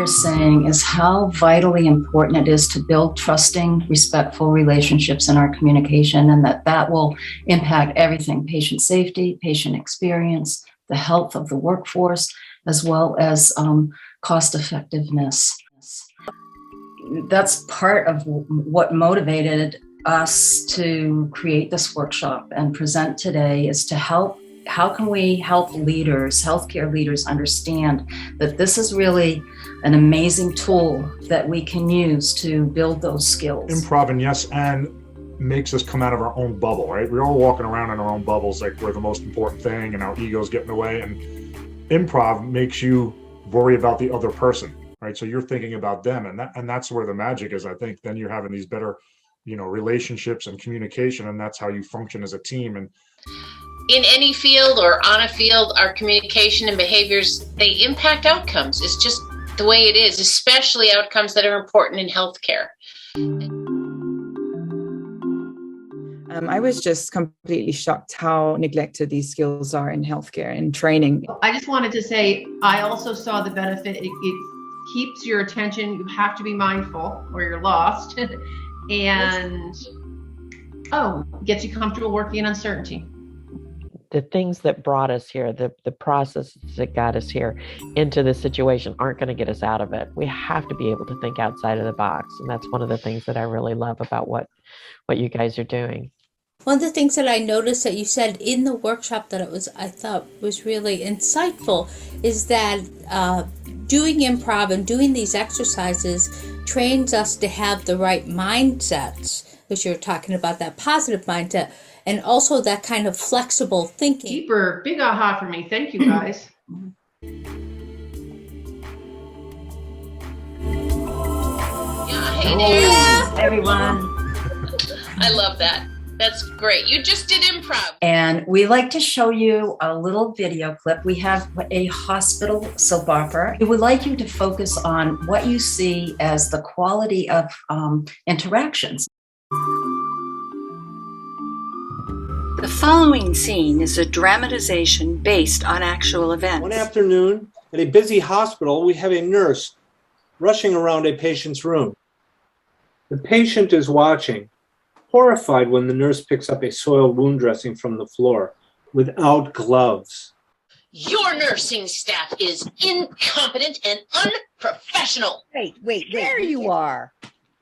you're saying is how vitally important it is to build trusting, respectful relationships in our communication, and that will impact everything: patient safety, patient experience, the health of the workforce, as well as cost effectiveness. That's part of what motivated us to create this workshop and present today, is to how can we help leaders, healthcare leaders, understand that this is really an amazing tool that we can use to build those skills. Improv, and makes us come out of our own bubble, right? We're all walking around in our own bubbles like we're the most important thing and our ego's getting away. And improv makes you worry about the other person, right? So you're thinking about them, and that's where the magic is. I think then you're having these better, relationships and communication, and that's how you function as a team. And in any field or on a field, our communication and behaviors, they impact outcomes. It's just the way it is, especially outcomes that are important in healthcare. I was just completely shocked how neglected these skills are in healthcare and training. I just wanted to say, I also saw the benefit. It keeps your attention. You have to be mindful or you're lost. And gets you comfortable working in uncertainty. The things that brought us here, the processes that got us here into this situation aren't going to get us out of it. We have to be able to think outside of the box. And that's one of the things that I really love about what you guys are doing. One of the things that I noticed that you said in the workshop that I thought was really insightful is that doing improv and doing these exercises trains us to have the right mindsets, which you're talking about, that positive mindset, and also that kind of flexible thinking. Deeper, big aha for me. Thank you, guys. Hey there. Yeah, everyone. I love that. That's great. You just did improv. And we like to show you a little video clip. We have a hospital soap opera. We would like you to focus on what you see as the quality of interactions. The following scene is a dramatization based on actual events. One afternoon, at a busy hospital, we have a nurse rushing around a patient's room. The patient is watching, horrified when the nurse picks up a soiled wound dressing from the floor without gloves. Your nursing staff is incompetent and unprofessional. Wait. There you are.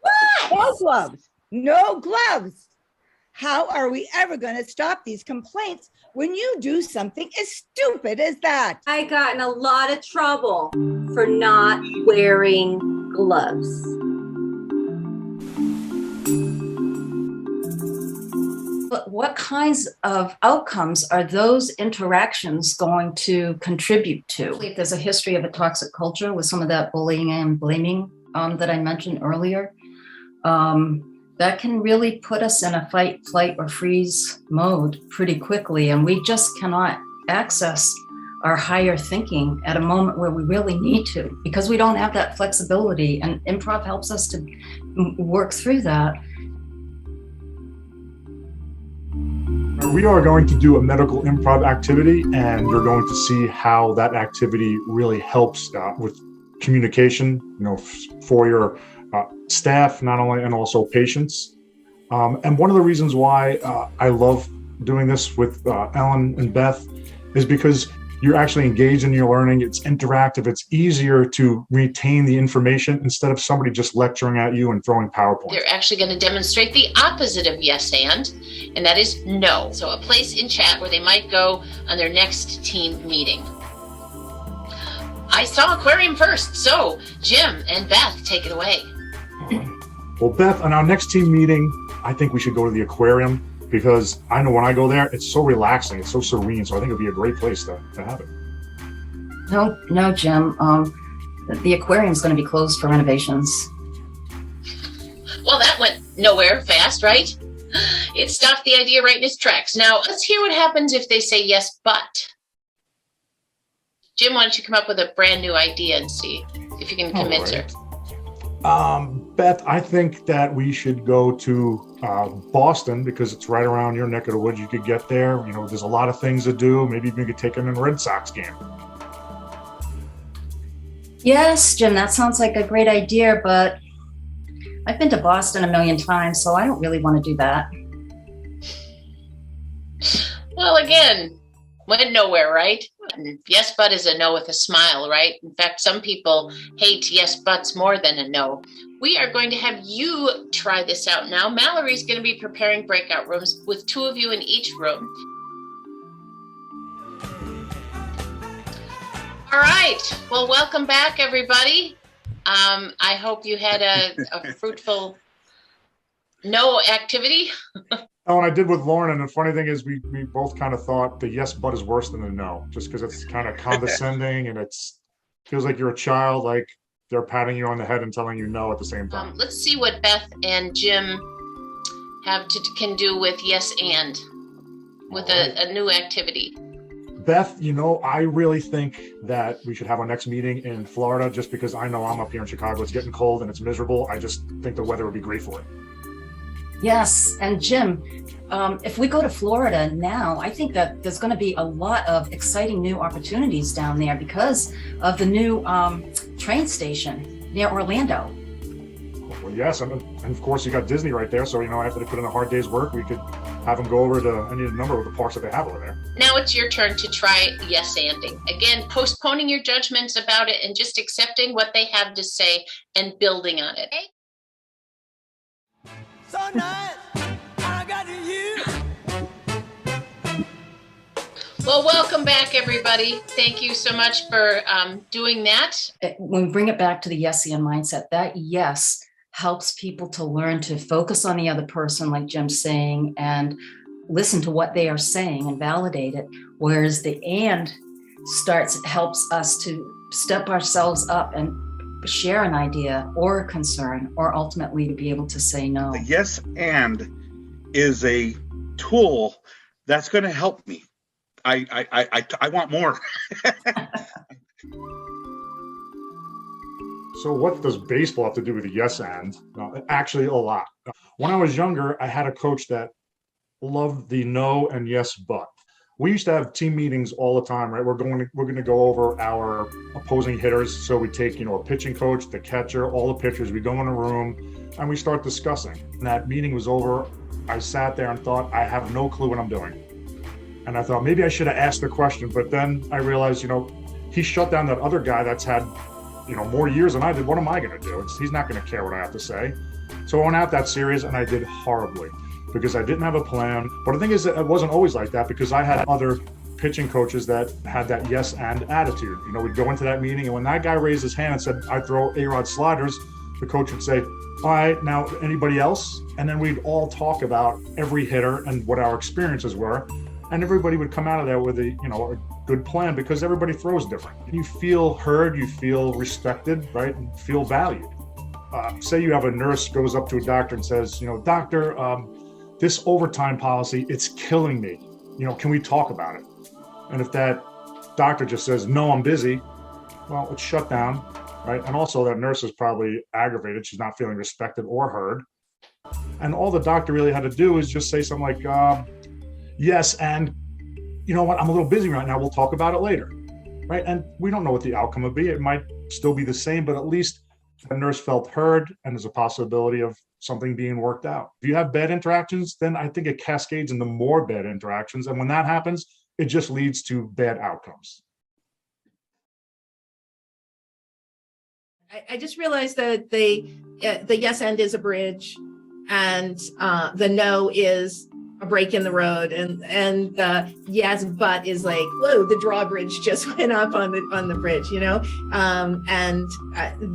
What? No gloves. No gloves. How are we ever going to stop these complaints when you do something as stupid as that? I got in a lot of trouble for not wearing gloves. But what kinds of outcomes are those interactions going to contribute to? If there's a history of a toxic culture with some of that bullying and blaming that I mentioned earlier, that can really put us in a fight, flight, or freeze mode pretty quickly. And we just cannot access our higher thinking at a moment where we really need to, because we don't have that flexibility. And improv helps us to work through that. We are going to do a medical improv activity, and you're going to see how that activity really helps with communication, for your staff, not only, and also patients. And one of the reasons why I love doing this with Ellen and Beth is because you're actually engaged in your learning. It's interactive. It's easier to retain the information instead of somebody just lecturing at you and throwing PowerPoint. They're actually going to demonstrate the opposite of yes and that is no. So a place in chat where they might go on their next team meeting. I saw aquarium first, so Jim and Beth, take it away. Well, Beth, on our next team meeting, I think we should go to the aquarium, because I know when I go there, it's so relaxing, it's so serene. So I think it'd be a great place to have it. No, Jim. The aquarium's going to be closed for renovations. Well, that went nowhere fast, right? It stopped the idea right in its tracks. Now, let's hear what happens if they say yes, but. Jim, why don't you come up with a brand new idea and see if you can convince her. Beth, I think that we should go to Boston, because it's right around your neck of the woods. You could get there. There's a lot of things to do. Maybe you could take them in a Red Sox game. Yes, Jim, that sounds like a great idea, but I've been to Boston a million times, so I don't really want to do that. Well, again, went nowhere, right? Yes, but is a no with a smile, right? In fact, some people hate yes, buts more than a no. We are going to have you try this out now. Mallory's going to be preparing breakout rooms with 2 of you in each room. All right. Well, welcome back, everybody. I hope you had a fruitful no activity. Oh, and I did with Lauren, and the funny thing is we both kind of thought the yes but is worse than the no, just because it's kind of condescending and feels like you're a child, like they're patting you on the head and telling you no at the same time. Let's see what Beth and Jim can do with yes and with a new activity. Beth, I really think that we should have our next meeting in Florida, just because I know I'm up here in Chicago. It's getting cold and it's miserable. I just think the weather would be great for it. Yes, and Jim, if we go to Florida now, I think that there's going to be a lot of exciting new opportunities down there because of the new train station near Orlando. Well, yes, and of course you got Disney right there, so after they put in a hard day's work, we could have them go over to any number of the parks that they have over there. Now it's your turn to try yes-anding. Again, postponing your judgments about it and just accepting what they have to say and building on it. Okay? So nice, I got you. Well, welcome back, everybody. Thank you so much for doing that. When we bring it back to the yes and mindset, that yes helps people to learn to focus on the other person, like Jim's saying, and listen to what they are saying and validate it. Whereas the and helps us to step ourselves up and share an idea or a concern, or ultimately to be able to say no. The yes and is a tool that's going to help me. I want more. So what does baseball have to do with the yes and? Actually, a lot. When I was younger, I had a coach that loved the no and yes but. We used to have team meetings all the time, right? We're going to go over our opposing hitters. So we take, a pitching coach, the catcher, all the pitchers. We go in a room and we start discussing. And that meeting was over. I sat there and thought, I have no clue what I'm doing. And I thought maybe I should have asked the question, but then I realized, he shut down that other guy that's had, more years than I did. What am I going to do? He's not going to care what I have to say. So I went out that series and I did horribly, because I didn't have a plan. But the thing is that it wasn't always like that, because I had other pitching coaches that had that yes and attitude. We'd go into that meeting, and when that guy raised his hand and said, I throw A-Rod sliders, the coach would say, all right, now anybody else? And then we'd all talk about every hitter and what our experiences were. And everybody would come out of there with a good plan, because everybody throws different. You feel heard, you feel respected, right? And feel valued. Say you have a nurse goes up to a doctor and says, doctor, this overtime policy, it's killing me. Can we talk about it? And if that doctor just says, no, I'm busy, well, it's shut down, right? And also that nurse is probably aggravated. She's not feeling respected or heard. And all the doctor really had to do is just say something like, yes, and you know what, I'm a little busy right now. We'll talk about it later, right? And we don't know what the outcome would be. It might still be the same, but at least the nurse felt heard, and there's a possibility of something being worked out. If you have bad interactions, then I think it cascades into more bad interactions. And when that happens, it just leads to bad outcomes. I just realized that the yes and is a bridge, and the no is a break in the road, and yes but is like, whoa, the drawbridge just went up on the bridge, and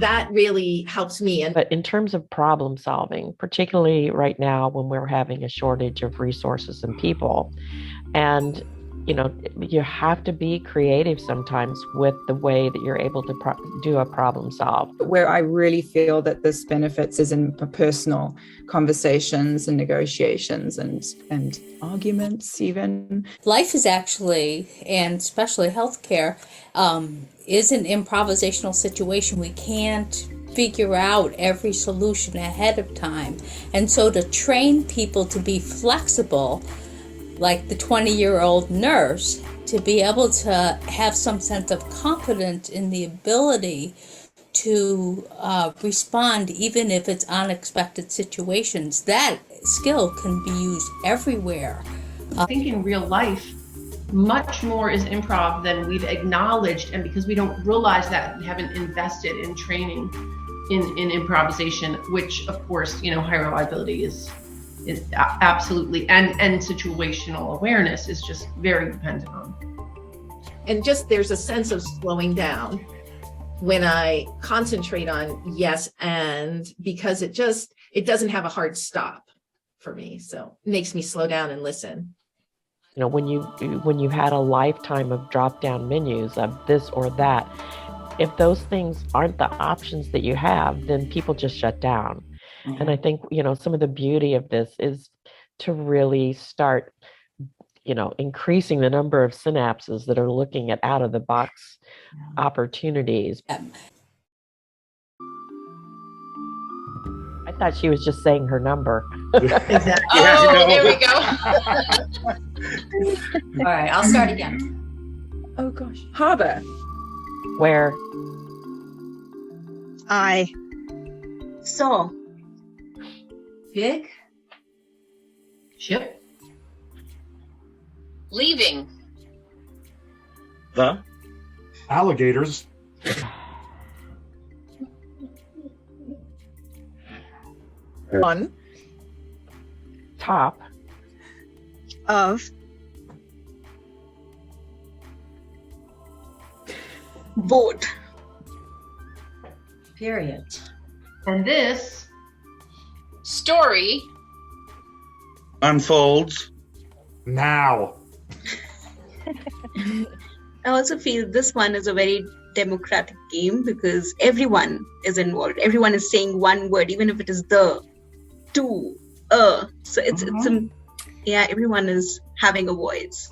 that really helps me. But in terms of problem solving, particularly right now when we're having a shortage of resources and people, and you have to be creative sometimes with the way that you're able to do a problem solve. Where I really feel that this benefits is in personal conversations and negotiations and arguments even. Life is actually, and especially healthcare, is an improvisational situation. We can't figure out every solution ahead of time. And so to train people to be flexible, like the 20-year-old nurse, to be able to have some sense of confidence in the ability to respond, even if it's unexpected situations. That skill can be used everywhere. I think in real life, much more is improv than we've acknowledged, and because we don't realize that, we haven't invested in training in improvisation, which of course, high reliability is absolutely, and situational awareness is just very dependent on. And just there's a sense of slowing down when I concentrate on yes and, because it doesn't have a hard stop for me, so it makes me slow down and listen. When you've had a lifetime of drop down menus of this or that, if those things aren't the options that you have, then people just shut down. Mm-hmm. And I think some of the beauty of this is to really start increasing the number of synapses that are looking at out of the box opportunities. I thought she was just saying her number. Exactly. Oh, there we go. All right, I'll start again. Oh gosh. Harbor. Where? I Saw. Pig. Ship. Leaving. The Alligators. On. Top. of boat. Period. And this story unfolds now. I also feel this one is a very democratic game because everyone is involved. Everyone is saying one word, even if it is the, to, So it's everyone is having a voice.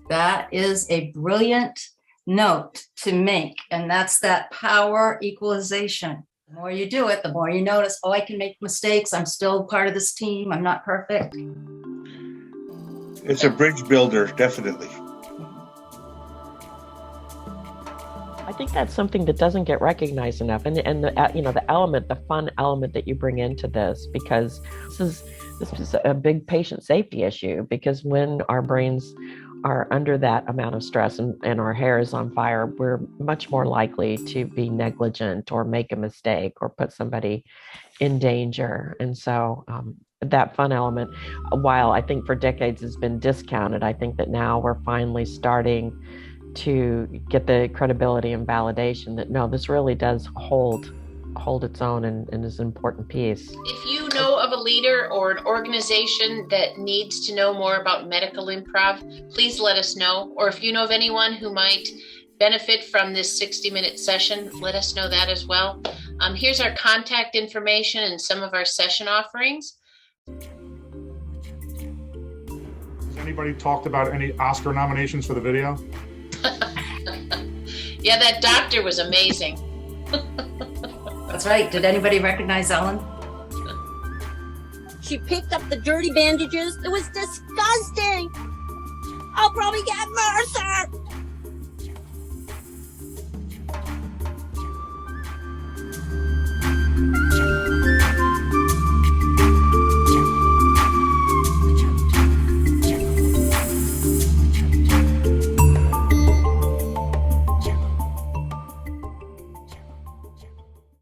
That is a brilliant note to make. And that's that power equalization. The more you do it, the more you notice, I can make mistakes. I'm still part of this team. I'm not perfect. It's a bridge builder, definitely. I think that's something that doesn't get recognized enough, and the element, the fun element that you bring into this, because this is a big patient safety issue. Because when our brains are under that amount of stress and our hair is on fire, we're much more likely to be negligent or make a mistake or put somebody in danger. And so that fun element, while I think for decades has been discounted, I think that now we're finally starting to get the credibility and validation that no, this really does hold its own and is an important piece. If you know of a leader or an organization that needs to know more about medical improv, please let us know. Or if you know of anyone who might benefit from this 60-minute session, let us know that as well. Here's our contact information and some of our session offerings. Has anybody talked about any Oscar nominations for the video? Yeah, that doctor was amazing. That's right. Did anybody recognize Ellen? She picked up the dirty bandages. It was disgusting. I'll probably get Mercer.